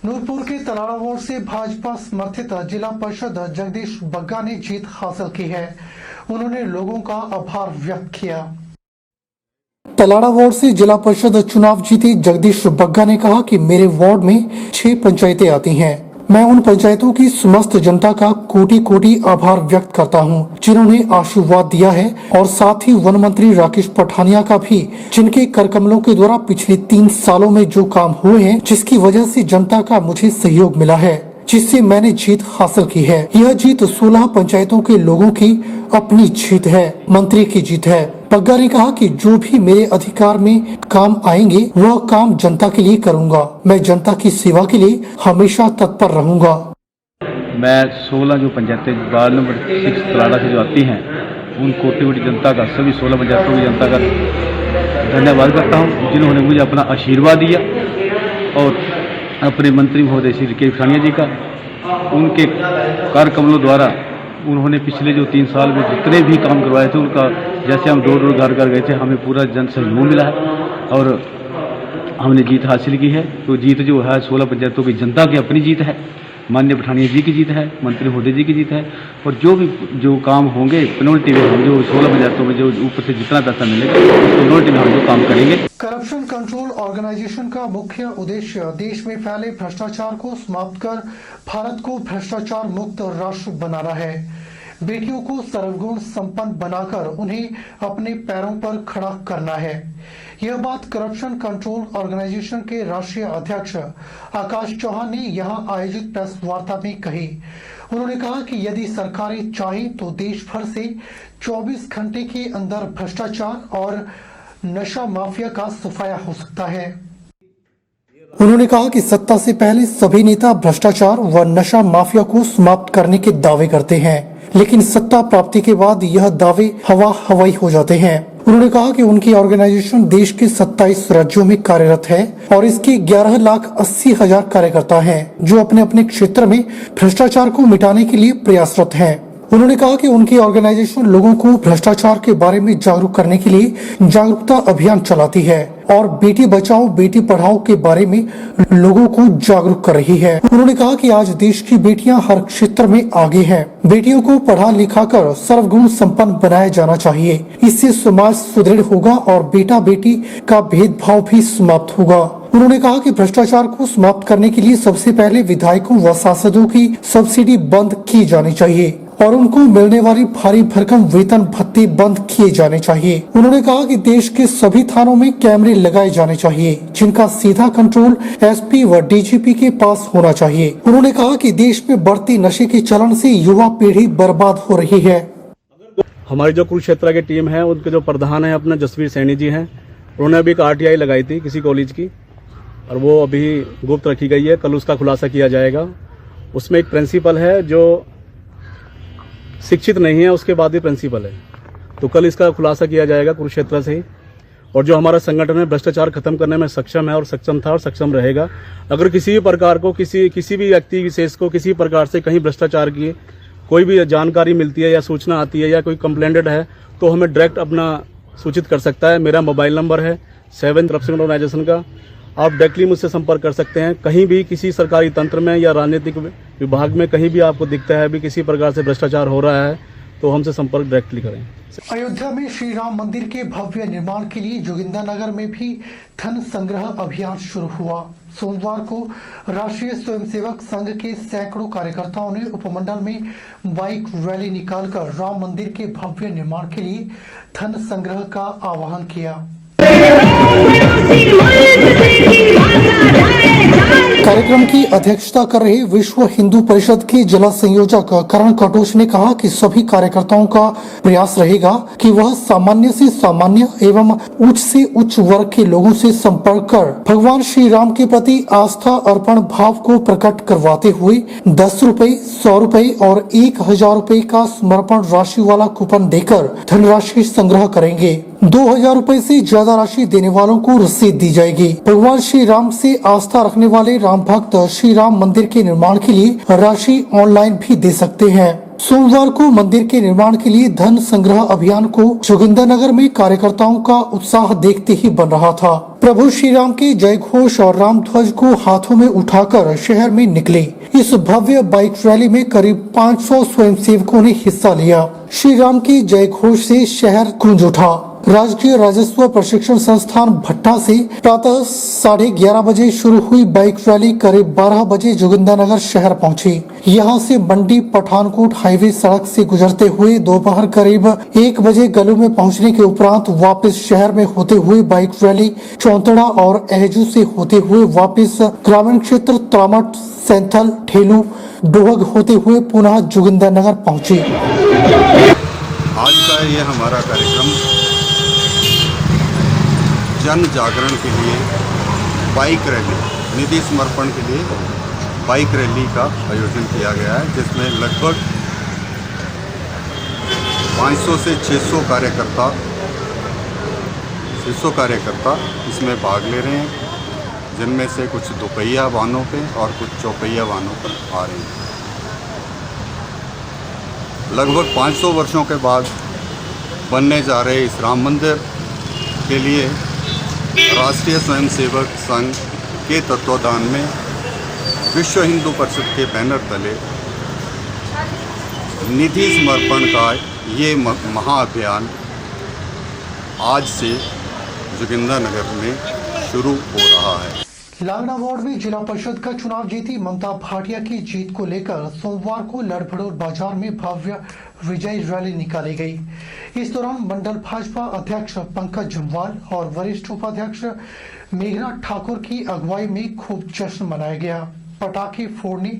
नूरपुर के तलाड़ा वार्ड से भाजपा समर्थित जिला परिषद जगदीश बग्गा ने जीत हासिल की है। उन्होंने लोगों का आभार व्यक्त किया। तलाड़ा वार्ड से जिला परिषद चुनाव जीते जगदीश बग्गा ने कहा कि मेरे वार्ड में 6 पंचायतें आती हैं। मैं उन पंचायतों की समस्त जनता का कोटि कोटि आभार व्यक्त करता हूं, जिन्होंने आशीर्वाद दिया है, और साथ ही वन मंत्री राकेश पठानिया का भी, जिनके कर कमलों के द्वारा पिछले 3 सालों में जो काम हुए हैं, जिसकी वजह से जनता का मुझे सहयोग मिला है, जिससे मैंने जीत हासिल की है। यह जीत 16 पंचायतों के लोगों की अपनी जीत है, मंत्री की जीत है। बग्गा ने कहा कि जो भी मेरे अधिकार में काम आएंगे वह काम जनता के लिए करूंगा। मैं जनता की सेवा के लिए हमेशा तत्पर रहूंगा। मैं 16 जो पंचायतें वार्ड नंबर 6 तलाड़ा से जो आती हैं उन कोटि कोटि जनता का, सभी 16 पंचायतों की जनता का धन्यवाद करता हूं, जिन्होंने मुझे अपना आशीर्वाद दिया, और अपने मंत्री महोदय श्री राकेश पठानिया जी का, उनके कार्य कमलों द्वारा उन्होंने पिछले जो 3 साल में जितने भी काम करवाए थे उनका, जैसे हम डोर डोर घर घर गए थे, हमें पूरा जन सहयोग मिला है और हमने जीत हासिल की है। तो जीत जो है 16 पंचायतों की जनता की अपनी जीत है, माननीय पठानिया जी की जीत है, मंत्री महोदय जी की जीत है, और जो काम होंगे पेनल्टी में हम जो 16 पंचायतों में जो ऊपर से जितना पैसा मिलेगा पेनल्टी में हम जो काम करेंगे। करप्शन कंट्रोल ऑर्गेनाइजेशन का मुख्य उद्देश्य देश में फैले भ्रष्टाचार को समाप्त कर भारत को भ्रष्टाचार मुक्त राष्ट्र बनाना है। बेटियों को सर्वगुण संपन्न बनाकर उन्हें अपने पैरों पर खड़ा करना है। यह बात करप्शन कंट्रोल ऑर्गेनाइजेशन के राष्ट्रीय अध्यक्ष आकाश चौहान ने यहां आयोजित प्रेस वार्ता में कही। उन्होंने कहा कि यदि सरकारें चाहें तो देश भर से 24 घंटे के अंदर भ्रष्टाचार और नशा माफिया का सफाया हो सकता है। उन्होंने कहा कि सत्ता से पहले सभी नेता भ्रष्टाचार व नशा माफिया को समाप्त करने के दावे करते हैं, लेकिन सत्ता प्राप्ति के बाद यह दावे हवाई हो जाते हैं। उन्होंने कहा कि उनकी ऑर्गेनाइजेशन देश के 27 राज्यों में कार्यरत है और इसके 11,80,000 कार्यकर्ता हैं, जो अपने अपने क्षेत्र में भ्रष्टाचार को मिटाने के लिए प्रयासरत हैं। उन्होंने कहा कि उनकी ऑर्गेनाइजेशन लोगों को भ्रष्टाचार के बारे में जागरूक करने के लिए जागरूकता अभियान चलाती है और बेटी बचाओ बेटी पढ़ाओ के बारे में लोगों को जागरूक कर रही है। उन्होंने कहा कि आज देश की बेटियां हर क्षेत्र में आगे हैं। बेटियों को पढ़ा लिखा कर सर्वगुण संपन्न बनाया जाना चाहिए। इससे समाज सुदृढ़ होगा और बेटा बेटी का भेदभाव भी समाप्त होगा। उन्होंने कहा कि भ्रष्टाचार को समाप्त करने के लिए सबसे पहले विधायकों व सांसदों की सब्सिडी बंद की जानी चाहिए और उनको मिलने वाली भारी भरकम वेतन भत्ते बंद किए जाने चाहिए। उन्होंने कहा कि देश के सभी थानों में कैमरे लगाए जाने चाहिए, जिनका सीधा कंट्रोल एसपी व डीजीपी के पास होना चाहिए। उन्होंने कहा कि देश में बढ़ती नशे के चलन से युवा पीढ़ी बर्बाद हो रही है। हमारी जो कुरुक्षेत्र की टीम है, उनके जो प्रधान है अपना जसवीर सैनी जी हैं, उन्होंने अभी एक RTI लगाई थी किसी कॉलेज की, और वो अभी गुप्त रखी गई है। कल उसका खुलासा किया जाएगा। उसमें एक प्रिंसिपल है जो शिक्षित नहीं है, उसके बाद ही प्रिंसिपल है, तो कल इसका खुलासा किया जाएगा कुरुक्षेत्र से ही। और जो हमारा संगठन है भ्रष्टाचार खत्म करने में सक्षम है और सक्षम था और सक्षम रहेगा। अगर किसी भी प्रकार को किसी भी व्यक्ति विशेष को किसी प्रकार से कहीं भ्रष्टाचार की कोई भी जानकारी मिलती है या सूचना आती है या कोई कंप्लेंटेड है, तो हमें डायरेक्ट अपना सूचित कर सकता है। मेरा मोबाइल नंबर है 7 करप्शन ऑर्गेनाइजेशन का। आप डायरेक्टली मुझसे संपर्क कर सकते हैं। कहीं भी किसी सरकारी तंत्र में या राजनीतिक विभाग में कहीं भी आपको दिखता है भी किसी प्रकार से भ्रष्टाचार हो रहा है, तो हमसे संपर्क डायरेक्टली करें। अयोध्या में श्री राम मंदिर के भव्य निर्माण के लिए जोगिंदरनगर में भी धन संग्रह अभियान शुरू हुआ। सोमवार को राष्ट्रीय स्वयंसेवक संघ के सैकड़ों कार्यकर्ताओं ने उपमंडल में बाइक रैली निकालकर राम मंदिर के भव्य निर्माण के लिए धन संग्रह का आह्वान किया। कार्यक्रम की अध्यक्षता कर रहे विश्व हिंदू परिषद के जिला संयोजक करण कटोच ने कहा कि सभी कार्यकर्ताओं का प्रयास रहेगा कि वह सामान्य से सामान्य एवं उच्च से उच्च वर्ग के लोगों से संपर्क कर भगवान श्री राम के प्रति आस्था अर्पण भाव को प्रकट करवाते हुए 10 रुपए, 100 रुपए और 1000 रुपए का समर्पण राशि वाला कूपन देकर धनराशि संग्रह करेंगे। 2000 रुपए से ज्यादा राशि देने वालों को रसीद दी जाएगी। भगवान श्री राम से आस्था रखने वाले राम भक्त श्री राम मंदिर के निर्माण के लिए राशि ऑनलाइन भी दे सकते हैं। सोमवार को मंदिर के निर्माण के लिए धन संग्रह अभियान को जोगिंदरनगर में कार्यकर्ताओं का उत्साह देखते ही बन रहा था। प्रभु श्री राम के जय घोष और राम ध्वज को हाथों में उठाकर शहर में निकले। इस भव्य बाइक रैली में करीब 500 स्वयंसेवकों ने हिस्सा लिया। श्री राम के जय घोष से शहर गूंज उठा। राजकीय राजस्व प्रशिक्षण संस्थान भट्टा से प्रातः 11:30 बजे शुरू हुई बाइक रैली करीब 12 बजे जोगिंदरनगर शहर पहुंची। यहां से मंडी पठानकोट हाईवे सड़क से गुजरते हुए दोपहर करीब 1 बजे गलू में पहुंचने के उपरांत वापस शहर में होते हुए बाइक रैली चौंतड़ा और एहजू से होते हुए वापस ग्रामीण क्षेत्र त्रामट, सैंथल, ठेलू, डोहग होते हुए पुनः जोगिंदरनगर पहुंची। आज का ये हमारा कार्यक्रम जन जागरण के लिए बाइक रैली, निधि समर्पण के लिए बाइक रैली का आयोजन किया गया है, जिसमें लगभग 500 से 600 कार्यकर्ता इसमें भाग ले रहे हैं, जिनमें से कुछ दोपहिया वाहनों पे और कुछ चौपहिया वाहनों पर आ रहे हैं। लगभग 500 वर्षों के बाद बनने जा रहे इस राम मंदिर के लिए राष्ट्रीय स्वयंसेवक संघ के तत्वाधान में विश्व हिंदू परिषद के बैनर तले निधि समर्पण का ये महाअभियान आज से जोगिंदरनगर में शुरू हो रहा है। लांगड़ा वार्ड में जिला परिषद का चुनाव जीती ममता भाटिया की जीत को लेकर सोमवार को लड़भड़ोल बाजार में भव्य विजय रैली निकाली गई। इस दौरान मंडल भाजपा अध्यक्ष पंकज जम्वाल और वरिष्ठ उपाध्यक्ष मेघना ठाकुर की अगुवाई में खूब जश्न मनाया गया। पटाखे फोड़ने,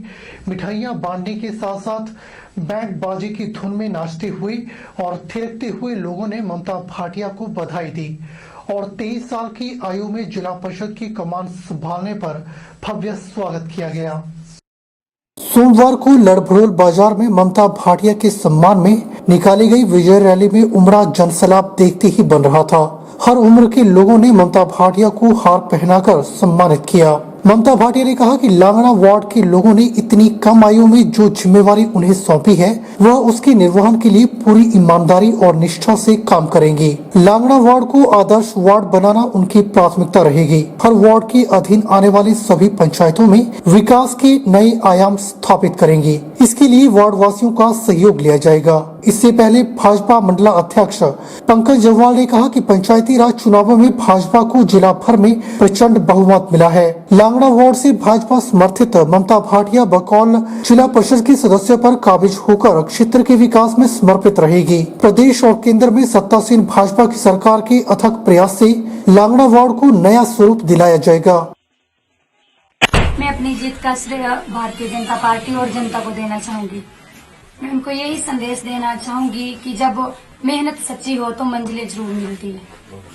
मिठाइयां बांटने के साथ साथ बैंड बाजे की धुन में नाचते हुए और थिरकते हुए लोगों ने ममता भाटिया को बधाई दी और 23 साल की आयु में जिला परिषद की कमान संभालने पर भव्य स्वागत किया गया। सोमवार को लड़भड़ोल बाजार में ममता भाटिया के सम्मान में निकाली गई विजय रैली में उमड़ा जनसैलाब देखते ही बन रहा था। हर उम्र के लोगों ने ममता भाटिया को हार पहनाकर सम्मानित किया। ममता भाटिया ने कहा कि लांगड़ा वार्ड के लोगों ने इतनी कम आयु में जो जिम्मेवारी उन्हें सौंपी है, वह उसके निर्वहन के लिए पूरी ईमानदारी और निष्ठा से काम करेंगी। लांगड़ा वार्ड को आदर्श वार्ड बनाना उनकी प्राथमिकता रहेगी। हर वार्ड के अधीन आने वाली सभी पंचायतों में विकास के नए आयाम स्थापित करेंगी। इसके लिए वार्ड वासियों का सहयोग लिया जाएगा। इससे पहले भाजपा मंडला अध्यक्ष पंकज जम्वाल ने कहा कि पंचायती राज चुनावों में भाजपा को जिला भर में प्रचंड बहुमत मिला है। लांगड़ा वार्ड से भाजपा समर्थित ममता भाटिया बकौल जिला परिषद के सदस्य पर काबिज होकर क्षेत्र के विकास में समर्पित रहेगी। प्रदेश और केंद्र में सत्तासीन भाजपा की सरकार के अथक प्रयास से लांगड़ा वार्ड को नया स्वरूप दिलाया जाएगा। मैं अपनी जीत का श्रेय भारतीय जनता पार्टी और जनता को देना चाहूंगी। मैं उनको यही संदेश देना चाहूंगी कि जब मेहनत सच्ची हो तो मंजिलें जरूर मिलती है।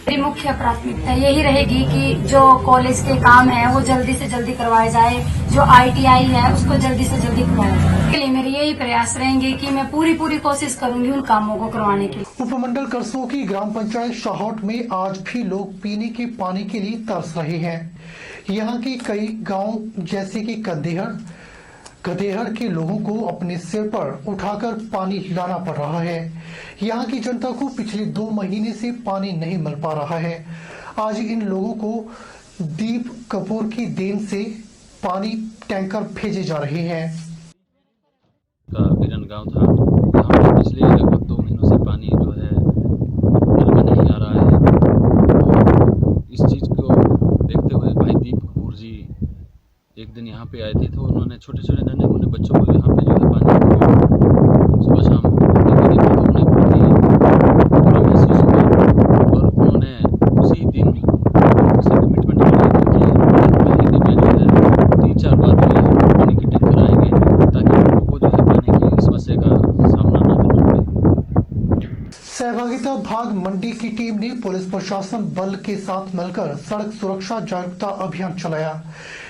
मेरी मुख्य प्राथमिकता यही रहेगी कि जो कॉलेज के काम है वो जल्दी से जल्दी करवाए जाए, जो ITI है उसको जल्दी से जल्दी करवाया जाए। इसके लिए मेरे यही प्रयास रहेंगे कि मैं पूरी कोशिश करूंगी उन कामों को करवाने के लिए। उपमंडल करसों की ग्राम पंचायत शाहौट में आज भी लोग पीने के पानी के लिए तरस रहे हैं। यहाँ के कई गांव जैसे कि गदेहर के लोगों को अपने सिर पर उठाकर पानी लाना पड़ रहा है। यहाँ की जनता को पिछले 2 महीने से पानी नहीं मिल पा रहा है। आज इन लोगों को दीप कपूर की देन से पानी टैंकर भेजे जा रहे हैं। बिरन गांव था, यहाँ पे पिछले लगभग 2 महीनों से पानी जो है नल में नहीं आ रहा है। और इस चीज़ को देखते हुए भाई दीप कपूर जी एक दिन यहाँ पे आए थे, तो उन्होंने छोटे नन्हे मुन्ने बच्चों को यहाँ पे जो है पानी सुबह शाम देखा, तो उन्हें बहुत ही बुरा महसूस हुआ और उन्होंने उसी दिन उसे कमिटमेंट किया कि महीने में जो है 3-4 बार जो है पानी की टैंकर आएंगे, ताकि लोगों को जो है पानी की समस्या का सामना न करना पड़े। सहभागिता भाग मंडी की टीम ने पुलिस प्रशासन बल के साथ मिलकर सड़क सुरक्षा जागरूकता अभियान चलाया,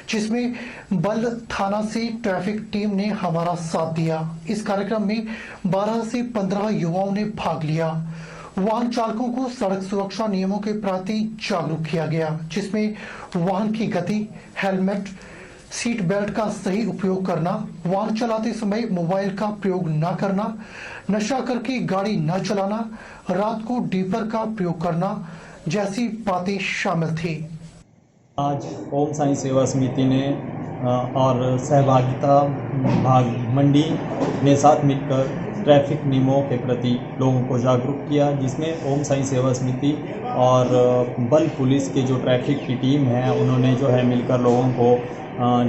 जिसमें बल थाना से ट्रैफिक टीम ने हमारा साथ दिया। इस कार्यक्रम में 12 से 15 युवाओं ने भाग लिया। वाहन चालकों को सड़क सुरक्षा नियमों के प्रति जागरूक किया गया, जिसमें वाहन की गति, हेलमेट, सीट बेल्ट का सही उपयोग करना, वाहन चलाते समय मोबाइल का प्रयोग न करना, नशा करके गाड़ी न चलाना, रात को डीपर का प्रयोग करना जैसी बातें शामिल थी। आज ओम साई सेवा समिति ने और सहभागिता भाग मंडी ने साथ मिलकर ट्रैफिक नियमों के प्रति लोगों को जागरूक किया, जिसमें ओम साई सेवा समिति और बल पुलिस के जो ट्रैफिक की टीम है उन्होंने जो है मिलकर लोगों को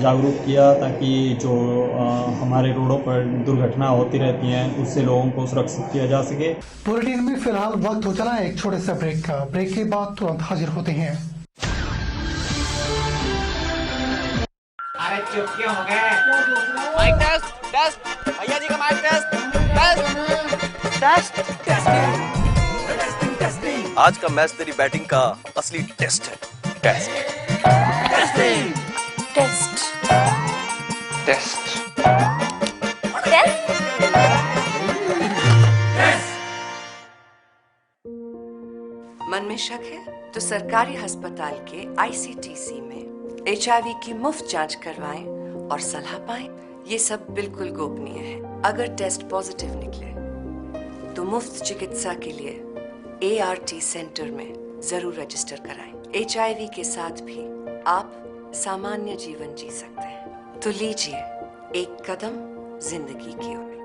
जागरूक किया, ताकि जो हमारे रोडों पर दुर्घटना होती रहती हैं उससे लोगों को सुरक्षित किया जा सके। बुलेटिन में फिलहाल वक्त हो चला है एक छोटे से ब्रेक का। ब्रेक के बाद तुरंत हाजिर होते हैं। अरे चुप क्यों हो गए? माइक टेस्ट टेस्ट भैया जी का mike test test test test. आज का मैच तेरी बैटिंग का असली टेस्ट है। टेस्ट टेस्टिंग टेस्ट टेस्ट मन में शक है तो सरकारी अस्पताल के ICTC में HIV की मुफ्त जांच करवाएं और सलाह पाएं। ये सब बिल्कुल गोपनीय है। अगर टेस्ट पॉजिटिव निकले तो मुफ्त चिकित्सा के लिए ART सेंटर में जरूर रजिस्टर कराएं। HIV के साथ भी आप सामान्य जीवन जी सकते हैं। तो लीजिए एक कदम जिंदगी की ओर।